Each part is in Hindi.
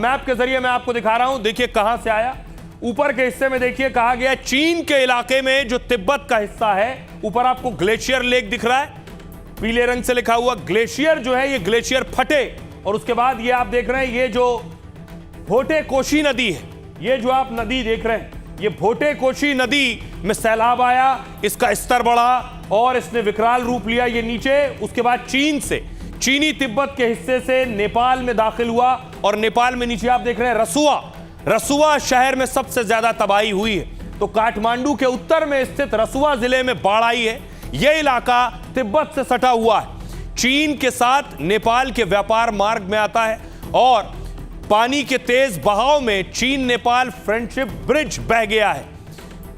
मैप के जरिए मैं आपको दिखा रहा हूं, देखिए कहां से आया। ऊपर के हिस्से में देखिए कहा गया चीन के इलाके में जो तिब्बत का हिस्सा है, ऊपर आपको ग्लेशियर लेक दिख रहा है, पीले रंग से लिखा हुआ। ग्लेशियर जो है ये ग्लेशियर फटे और उसके बाद ये आप देख रहे हैं ये जो भोटे कोशी नदी है, ये जो आप नदी देख रहे हैं, ये भोटे कोशी नदी में सैलाब आया, इसका स्तर बढ़ा और इसने विकराल रूप लिया ये नीचे। उसके बाद चीन से, चीनी तिब्बत के हिस्से से नेपाल में दाखिल हुआ और नेपाल में नीचे आप देख रहे हैं रसुआ शहर में सबसे ज्यादा तबाही हुई है। तो काठमांडू के उत्तर में स्थित रसुआ जिले में बाढ़ आई है। यह इलाका तिब्बत से सटा हुआ है, चीन के साथ नेपाल के व्यापार मार्ग में आता है और पानी के तेज बहाव में चीन नेपाल फ्रेंडशिप ब्रिज बह गया है।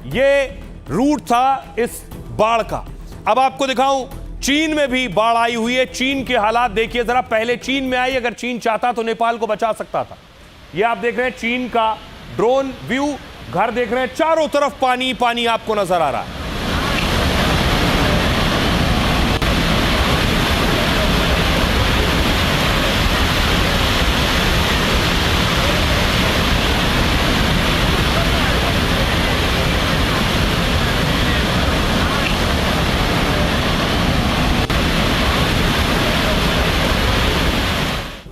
यह रूट था इस बाढ़ का। अब आपको दिखाऊं, चीन में भी बाढ़ आई हुई है। चीन के हालात देखिए जरा, पहले चीन में आई, अगर चीन चाहता तो नेपाल को बचा सकता था। ये आप देख रहे हैं चीन का ड्रोन व्यू, घर देख रहे हैं, चारों तरफ पानी पानी आपको नजर आ रहा है।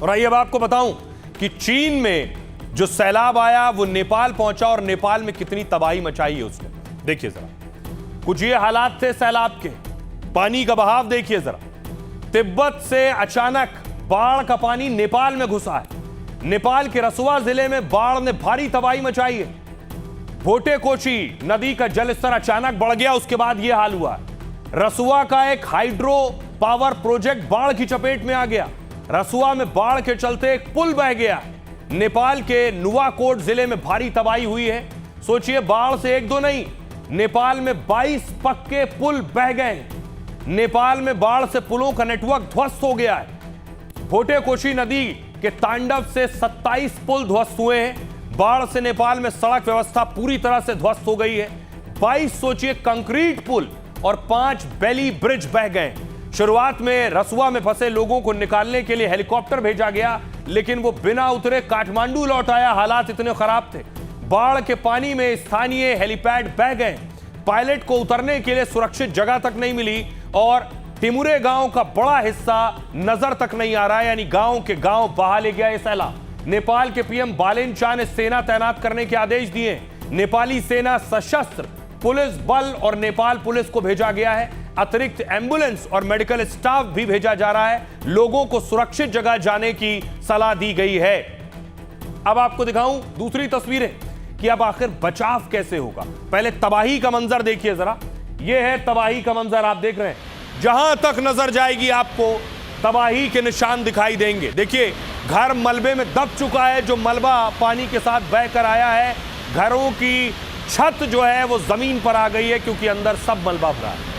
और आइए अब आपको बताऊं कि चीन में जो सैलाब आया वो नेपाल पहुंचा और नेपाल में कितनी तबाही मचाई है उसने। देखिए जरा, कुछ ये हालात थे सैलाब के। पानी का बहाव देखिए जरा, तिब्बत से अचानक बाढ़ का पानी नेपाल में घुसा है। नेपाल के रसुआ जिले में बाढ़ ने भारी तबाही मचाई है। भोटे कोशी नदी का जलस्तर अचानक बढ़ गया, उसके बाद यह हाल हुआ। रसुआ का एक हाइड्रो पावर प्रोजेक्ट बाढ़ की चपेट में आ गया। रसुआ में बाढ़ के चलते एक पुल बह गया। नेपाल के नुवाकोट जिले में भारी तबाही हुई है। सोचिए, बाढ़ से एक दो नहीं, नेपाल में 22 पक्के पुल बह गए। नेपाल में बाढ़ से पुलों का नेटवर्क ध्वस्त हो गया है। भोटे कोशी नदी के तांडव से 27 पुल ध्वस्त हुए हैं। बाढ़ से नेपाल में सड़क व्यवस्था पूरी तरह से ध्वस्त हो गई है। 22 सोचिए कंक्रीट पुल और 5 बेली ब्रिज बह गए। शुरुआत में रसुआ में फंसे लोगों को निकालने के लिए हेलीकॉप्टर भेजा गया, लेकिन वो बिना उतरे काठमांडू लौट आया। हालात इतने खराब थे, बाढ़ के पानी में स्थानीय हेलीपैड बह गए। पायलट को उतरने के लिए सुरक्षित जगह तक नहीं मिली और टिमुरे गांव का बड़ा हिस्सा नजर तक नहीं आ रहा है, यानी गांव के गांव बहा ले गया ये सैलाब। नेपाल के पीएम बालेन शाह ने सेना तैनात करने के आदेश दिए। नेपाली सेना, सशस्त्र पुलिस बल और नेपाल पुलिस को भेजा गया है। अतिरिक्त एम्बुलेंस और मेडिकल स्टाफ भी भेजा जा रहा है। लोगों को सुरक्षित जगह जाने की सलाह दी गई है। अब आपको दिखाऊं दूसरी तस्वीरें कि अब आखिर बचाव कैसे होगा। पहले तबाही का मंजर देखिए जरा, यह है तबाही का मंजर। आप देख रहे हैं, जहां तक नजर जाएगी आपको तबाही के निशान दिखाई देंगे। देखिए, घर मलबे में दब चुका है, जो मलबा पानी के साथ बहकर आया है। घरों की छत जो है वो जमीन पर आ गई है क्योंकि अंदर सब मलबा भरा है।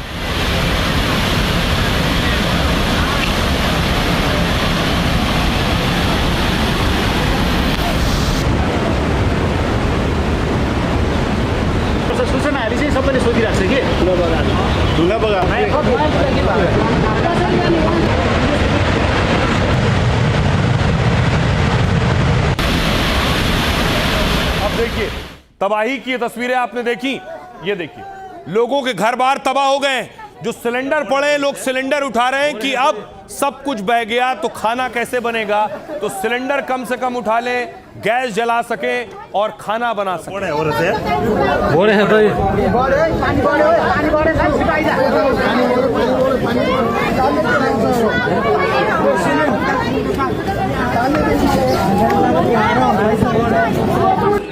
सबैले सोधिरहेको छ कि ढुङ्गा बगा। अब देखिए, तबाही की ये तस्वीरें आपने देखी। ये देखिए, लोगों के घर बार तबाह हो गए। जो सिलेंडर पड़े, लोग सिलेंडर उठा रहे हैं कि अब सब कुछ बह गया तो खाना कैसे बनेगा। तो सिलेंडर कम से कम उठा ले, गैस जला सके और खाना बना सके।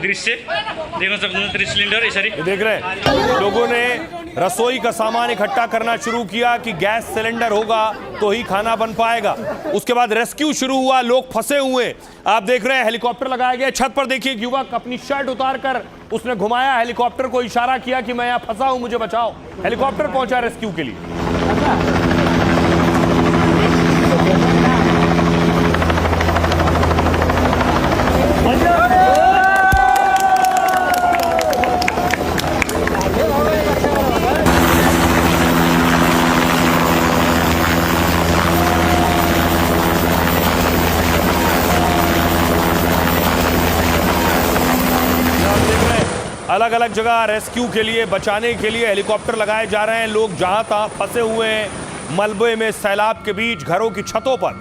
दृश्य देख्न सक्नुहुन्छ, सिलिन्डर यसरी देख रहे हैं, लोगों ने रसोई का सामान इकट्ठा करना शुरू किया कि गैस सिलेंडर होगा तो ही खाना बन पाएगा। उसके बाद रेस्क्यू शुरू हुआ, लोग फंसे हुए। आप देख रहे हैं, हेलीकॉप्टर लगाया गया। छत पर देखिए, एक युवक अपनी शर्ट उतारकर उसने घुमाया हेलीकॉप्टर को, इशारा किया कि मैं यहां फंसा हूं, मुझे बचाओ। हेलीकॉप्टर पहुंचा रेस्क्यू के लिए। अलग अलग जगह रेस्क्यू के लिए, बचाने के लिए हेलीकॉप्टर लगाए जा रहे हैं। लोग जहां तहां फंसे हुए हैं मलबे में, सैलाब के बीच, घरों की छतों पर।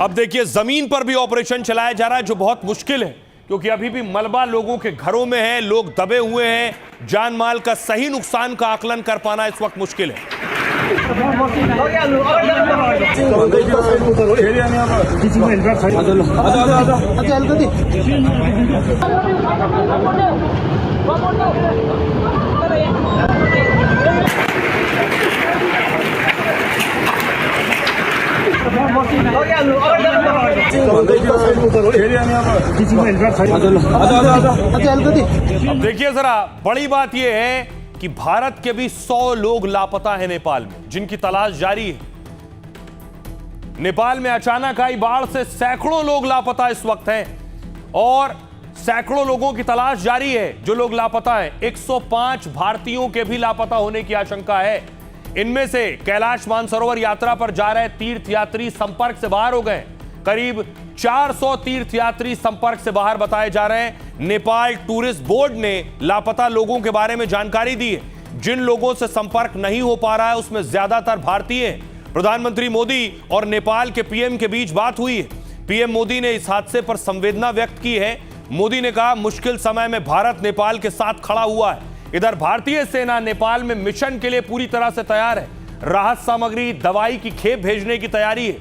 अब देखिए जमीन पर भी ऑपरेशन चलाया जा रहा है, जो बहुत मुश्किल है क्योंकि अभी भी मलबा लोगों के घरों में है, लोग दबे हुए हैं। जान माल का सही नुकसान का आकलन कर पाना इस वक्त मुश्किल है। अब देखिए जरा, बड़ी बात यह है कि भारत के भी 100 लोग लापता हैं नेपाल में, जिनकी तलाश जारी है। नेपाल में अचानक आई बाढ़ से सैकड़ों लोग लापता इस वक्त हैं और सैकड़ों लोगों की तलाश जारी है। जो लोग लापता हैं, 105 भारतीयों के भी लापता होने की आशंका है। इनमें से कैलाश मानसरोवर यात्रा पर जा रहे तीर्थयात्री संपर्क से बाहर हो गए। करीब 400 तीर्थयात्री संपर्क से बाहर बताए जा रहे हैं। नेपाल टूरिस्ट बोर्ड ने लापता लोगों के बारे में जानकारी दी है। जिन लोगों से संपर्क नहीं हो पा रहा है उसमें ज्यादातर भारतीय हैं। प्रधानमंत्री मोदी और नेपाल के पीएम के बीच बात हुई है। पीएम मोदी ने इस हादसे पर संवेदना व्यक्त की है। मोदी ने कहा, मुश्किल समय में भारत नेपाल के साथ खड़ा हुआ है। इधर भारतीय सेना नेपाल में मिशन के लिए पूरी तरह से तैयार है। राहत सामग्री, दवाई की खेप भेजने की तैयारी है।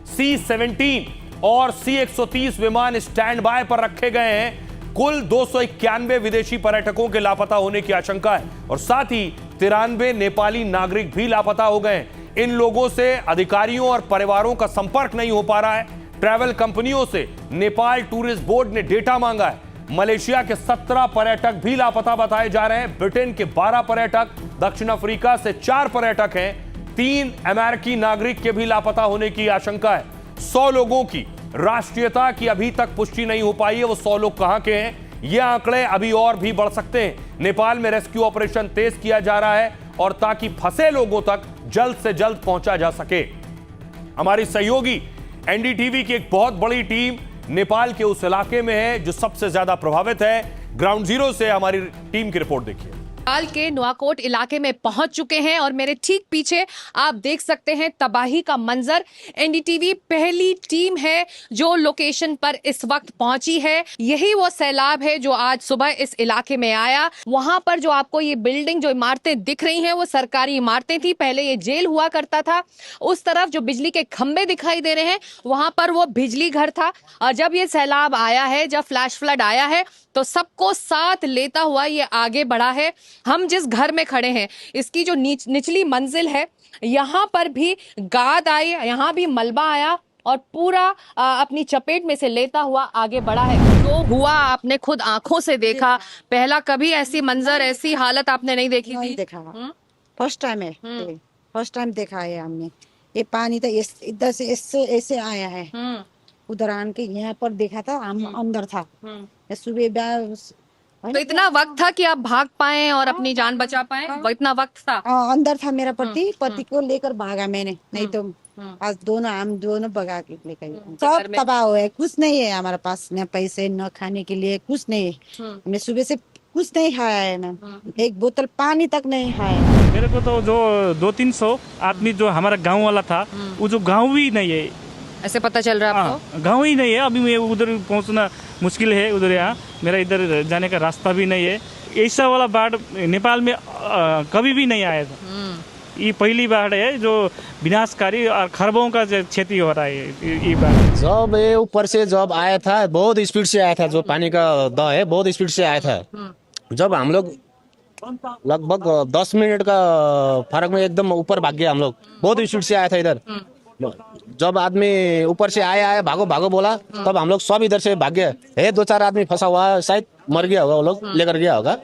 C-17 और C-130 विमान स्टैंड बाय पर रखे गए हैं। कुल 291 विदेशी पर्यटकों के लापता होने की आशंका है और साथ ही 93 नेपाली नागरिक भी लापता हो गए हैं। इन लोगों से अधिकारियों और परिवारों का संपर्क नहीं हो पा रहा है। ट्रैवल कंपनियों से नेपाल टूरिस्ट बोर्ड ने डेटा मांगा है। मलेशिया के 17 पर्यटक भी लापता बताए जा रहे हैं। ब्रिटेन के 12 पर्यटक, दक्षिण अफ्रीका से 4 पर्यटक हैं। 3 अमेरिकी नागरिक के भी लापता होने की आशंका है। 100 लोगों की राष्ट्रीयता की अभी तक पुष्टि नहीं हो पाई है। वो 100 लोग कहां के हैं, ये आंकड़े अभी और भी बढ़ सकते हैं। नेपाल में रेस्क्यू ऑपरेशन तेज किया जा रहा है और ताकि फंसे लोगों तक जल्द से जल्द पहुंचा जा सके। हमारी सहयोगी एनडीटीवी की एक बहुत बड़ी टीम नेपाल के उस इलाके में है जो सबसे ज्यादा प्रभावित है। ग्राउंड जीरो से हमारी टीम की रिपोर्ट देखिए। नेपाल के नुआकोट इलाके में पहुंच चुके हैं और मेरे ठीक पीछे आप देख सकते हैं तबाही का मंजर। एनडीटीवी पहली टीम है जो लोकेशन पर इस वक्त पहुंची है। यही वो सैलाब है जो आज सुबह इस इलाके में आया। वहां पर जो आपको ये बिल्डिंग, जो इमारतें दिख रही हैं, वो सरकारी इमारतें थी। पहले ये जेल हुआ करता था। उस तरफ जो बिजली के खंभे दिखाई दे रहे हैं, वहां पर वो बिजली घर था। और जब ये सैलाब आया है, जब फ्लैश फ्लड आया है, तो सबको साथ लेता हुआ ये आगे बढ़ा है। हम जिस घर में खड़े हैं, इसकी जो निचली मंजिल है, यहाँ पर भी गाद आई, यहाँ भी मलबा आया और पूरा अपनी चपेट में से लेता हुआ आगे बढ़ा है। जो हुआ आपने खुद आंखों से देखा। पहला कभी ऐसी मंजर, ऐसी हालत आपने नहीं देखी थी? नहीं देखा, फर्स्ट टाइम है। फर्स्ट टाइम देखा है हमने। ये पानी तो इधर से ऐसे आया है। उधर आन के यहाँ पर देखा था, हम अंदर था। सुबह तो इतना वक्त था कि आप भाग पाए और अपनी जान बचा पाए? वो इतना वक्त था? अंदर था मेरा पति को लेकर भागा मैंने, नहीं तो आज हम दोनों भगा के लेकर। सब तबाह हुए, कुछ नहीं है हमारे पास, न पैसे न खाने के लिए, कुछ नहीं है। हमने सुबह से कुछ नहीं खाया है ना, एक बोतल पानी तक नहीं खाया। मेरे को तो जो 200-300 आदमी जो हमारा गांव वाला था, वो जो गांव ही नहीं है। ऐसे पता चल रहा है आपको? गांव ही नहीं है। अभी मैं उधर पहुंचना मुश्किल है। उधर यहाँ मेरा इधर जाने का रास्ता भी नहीं है। ऐसा वाला बाढ़ नेपाल में कभी भी नहीं आया था। ये पहली बाढ़ है जो विनाशकारी और खरबों का क्षति हो रहा है। ये बाढ़ जब ये ऊपर से जब आया था, बहुत स्पीड से आया था। जो पानी का दह है, बहुत स्पीड से आया था। जब हम लोग लगभग 10 मिनट का फर्क में एकदम ऊपर भाग गया। हम लोग बहुत स्पीड से आया था इधर। जब आदमी ऊपर से आया भागो भागो बोला, तब हम लोग सब इधर से भाग गए। 2-4 आदमी फंसा हुआ, शायद मर गया होगा, वो लोग लेकर गया होगा।